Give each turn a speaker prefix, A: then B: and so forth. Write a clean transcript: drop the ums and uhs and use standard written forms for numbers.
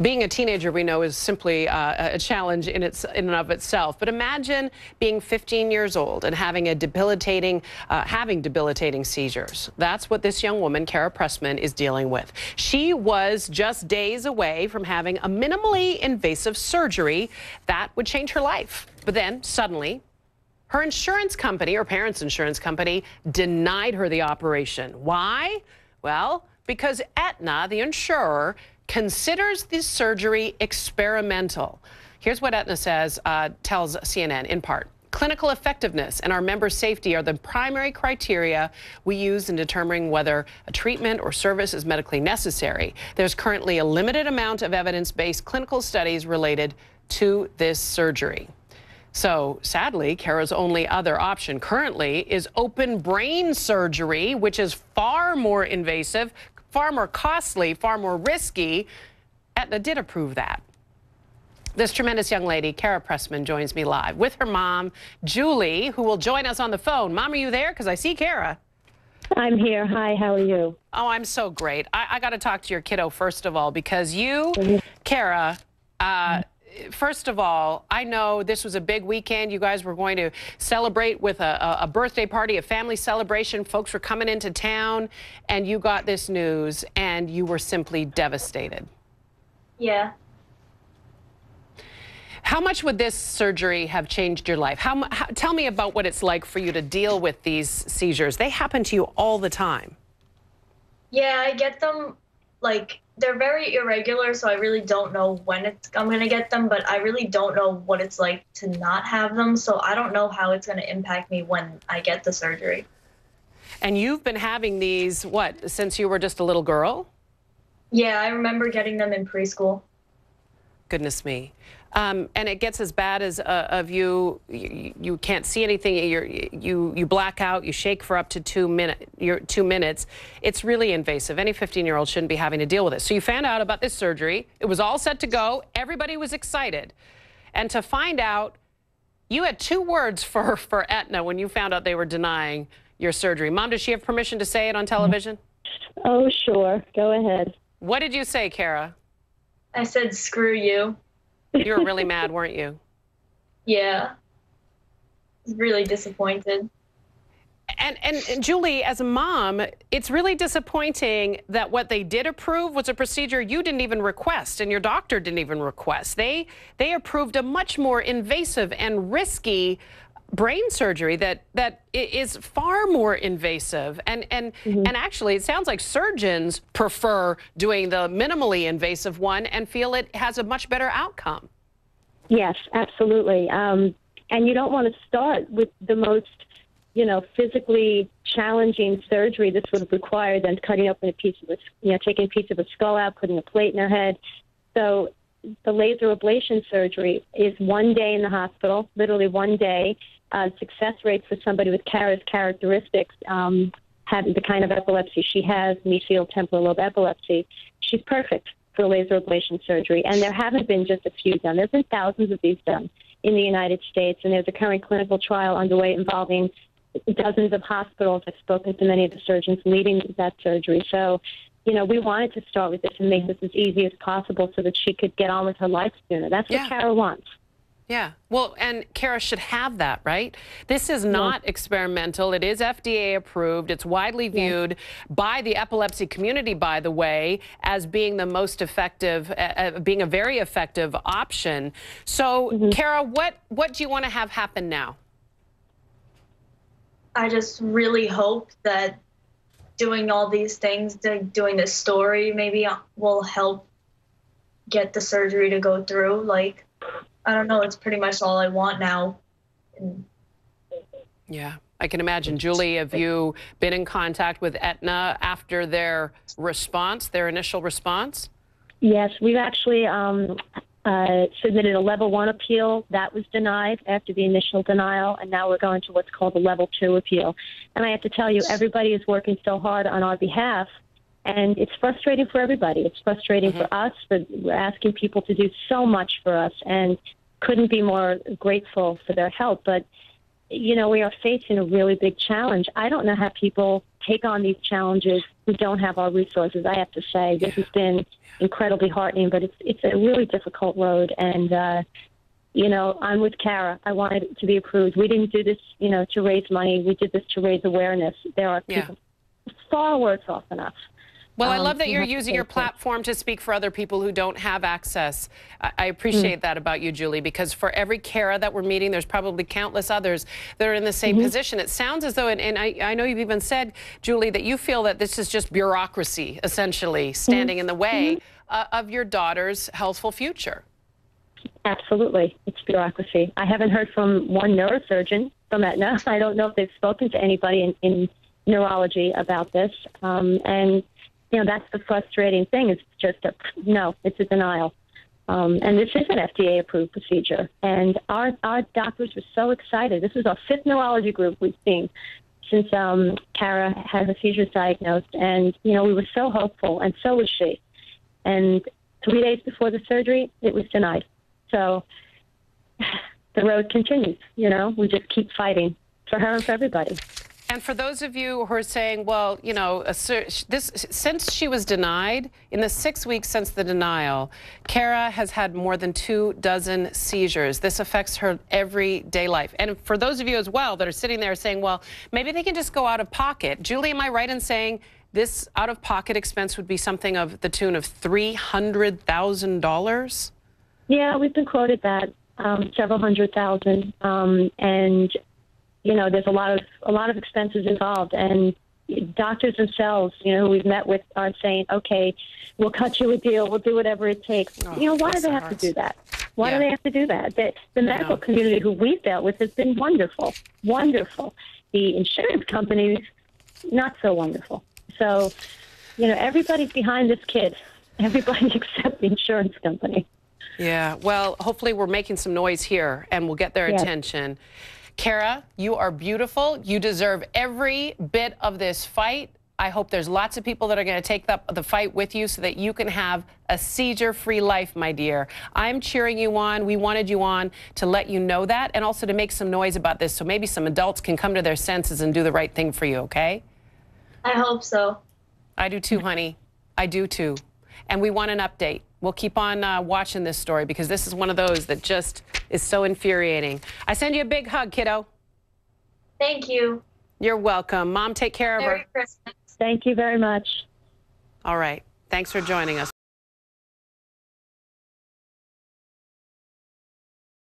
A: Being a teenager, we know, is simply a challenge in and of itself. But imagine being 15 years old and having debilitating seizures. That's what this young woman, Kara Pressman, is dealing with. She was just days away from having a minimally invasive surgery that would change her life. But then suddenly, her insurance company, her parents' insurance company, denied her the operation. Why? Well, because Aetna, the insurer, considers this surgery experimental. Here's what Aetna says, tells CNN in part. Clinical effectiveness and our members' safety are the primary criteria we use in determining whether a treatment or service is medically necessary. There's currently a limited amount of evidence-based clinical studies related to this surgery. So, sadly, Kara's only other option currently is open brain surgery, which is far more invasive, far more costly, far more risky. Aetna did approve that. This tremendous young lady, Kara Pressman, joins me live with her mom, Julie, who will join us on the phone. Mom, are you there? Because I see Kara.
B: I'm here. Hi, how are you?
A: Oh, I'm so great. I got to talk to your kiddo, first of all, because you, Kara, first of all, I know this was a big weekend. You guys were going to celebrate with a birthday party, a family celebration. Folks were coming into town, and you got this news, and you were simply devastated.
C: Yeah.
A: How much would this surgery have changed your life? Tell me about what it's like for you to deal with these seizures. They happen to you all the time.
C: Yeah, I get them, like, they're very irregular, so I really don't know when I'm going to get them, but I really don't know what it's like to not have them, so I don't know how it's going to impact me when I get the surgery.
A: And you've been having these, what, since you were just a little girl?
C: Yeah, I remember getting them in preschool.
A: Goodness me. And it gets as bad as you can't see anything, you black out, you shake for up to 2 minutes. It's really invasive. Any 15-year-old shouldn't be having to deal with it. So you found out about this surgery. It was all set to go. Everybody was excited. And to find out, you had 2 words for Aetna when you found out they were denying your surgery. Mom, does she have permission to say it on television?
B: Oh, sure. Go ahead.
A: What did you say, Kara?
C: I said, screw you.
A: You were really mad, weren't you?
C: Yeah. I was really disappointed.
A: And Julie, as a mom, it's really disappointing that what they did approve was a procedure you didn't even request and your doctor didn't even request. They approved a much more invasive and risky brain surgery that is far more invasive. And actually, it sounds like surgeons prefer doing the minimally invasive one and feel it has a much better outcome.
B: Yes, absolutely. And you don't want to start with the most, physically challenging surgery this would require than cutting open a piece of taking a piece of a skull out, putting a plate in their head. So the laser ablation surgery is 1 day in the hospital, literally 1 day. Success rates for somebody with Kara's characteristics, having the kind of epilepsy she has, mesial temporal lobe epilepsy, she's perfect for laser ablation surgery. And there haven't been just a few done. There have been thousands of these done in the United States, and there's a current clinical trial underway involving dozens of hospitals. I've spoken to many of the surgeons leading that surgery. So, we wanted to start with this and make this as easy as possible so that she could get on with her life sooner. That's what Kara wants.
A: Yeah. Well, and Kara should have that, right? This is not experimental. It is FDA approved. It's widely viewed by the epilepsy community, by the way, as being the most effective, being a very effective option. So, Kara, what do you want to have happen now?
C: I just really hope that doing all these things, doing this story, maybe will help get the surgery to go through. Like, I don't know. It's pretty much all I want now.
A: Yeah, I can imagine. Julie, have you been in contact with Aetna after their response, their initial response?
B: Yes, we've actually submitted a level 1 appeal. That was denied after the initial denial, and now we're going to what's called a level 2 appeal. And I have to tell you, everybody is working so hard on our behalf. And it's frustrating for everybody. It's frustrating for us. We're asking people to do so much for us and couldn't be more grateful for their help. But, we are facing a really big challenge. I don't know how people take on these challenges who don't have our resources. I have to say, this has been incredibly heartening, but it's a really difficult road. And, you know, I'm with Kara. I wanted it to be approved. We didn't do this, you know, to raise money. We did this to raise awareness. There are people far worse off than us.
A: Well, I love that you're using your platform to speak for other people who don't have access. I appreciate that about you, Julie, because for every Kara that we're meeting, there's probably countless others that are in the same position. It sounds as though, and I know you've even said, Julie, that you feel that this is just bureaucracy, essentially, standing in the way of your daughter's healthful future.
B: Absolutely. It's bureaucracy. I haven't heard from one neurosurgeon from Aetna. I don't know if they've spoken to anybody in neurology about this. And, you know, that's the frustrating thing. It's just it's a denial. And this is an FDA-approved procedure. And our doctors were so excited. This is our 5th neurology group we've seen since Kara had the seizures diagnosed. And, you know, we were so hopeful, and so was she. And 3 days before the surgery, it was denied. So the road continues, you know. We just keep fighting for her and for everybody.
A: And for those of you who are saying, well, you know, since she was denied, in the 6 weeks since the denial, Kara has had more than 24 seizures. This affects her everyday life. And for those of you as well that are sitting there saying, well, maybe they can just go out of pocket. Julie, am I right in saying this out-of-pocket expense would be something of the tune of $300,000?
B: Yeah, we've been quoted that, several hundred thousand, and you know, there's a lot of expenses involved, and doctors themselves, you know, who we've met with are saying, okay, we'll cut you a deal, we'll do whatever it takes. You know, why do they have to do that? Why do they have to do that? The medical community who we've dealt with has been wonderful, wonderful. The insurance companies, not so wonderful. So, you know, everybody's behind this kid, everybody except the insurance company.
A: Yeah, well, hopefully we're making some noise here and we'll get their attention. Kara, you are beautiful. You deserve every bit of this fight. I hope there's lots of people that are going to take the fight with you so that you can have a seizure-free life, my dear. I'm cheering you on. We wanted you on to let you know that and also to make some noise about this so maybe some adults can come to their senses and do the right thing for you, okay?
C: I hope so.
A: I do too, honey. I do too. And we want an update. We'll keep on watching this story because this is one of those that just is so infuriating. I send you a big hug, kiddo.
C: Thank you.
A: You're welcome. Mom, take care of her.
C: Merry Christmas.
B: Thank you very much.
A: All right. Thanks for joining us.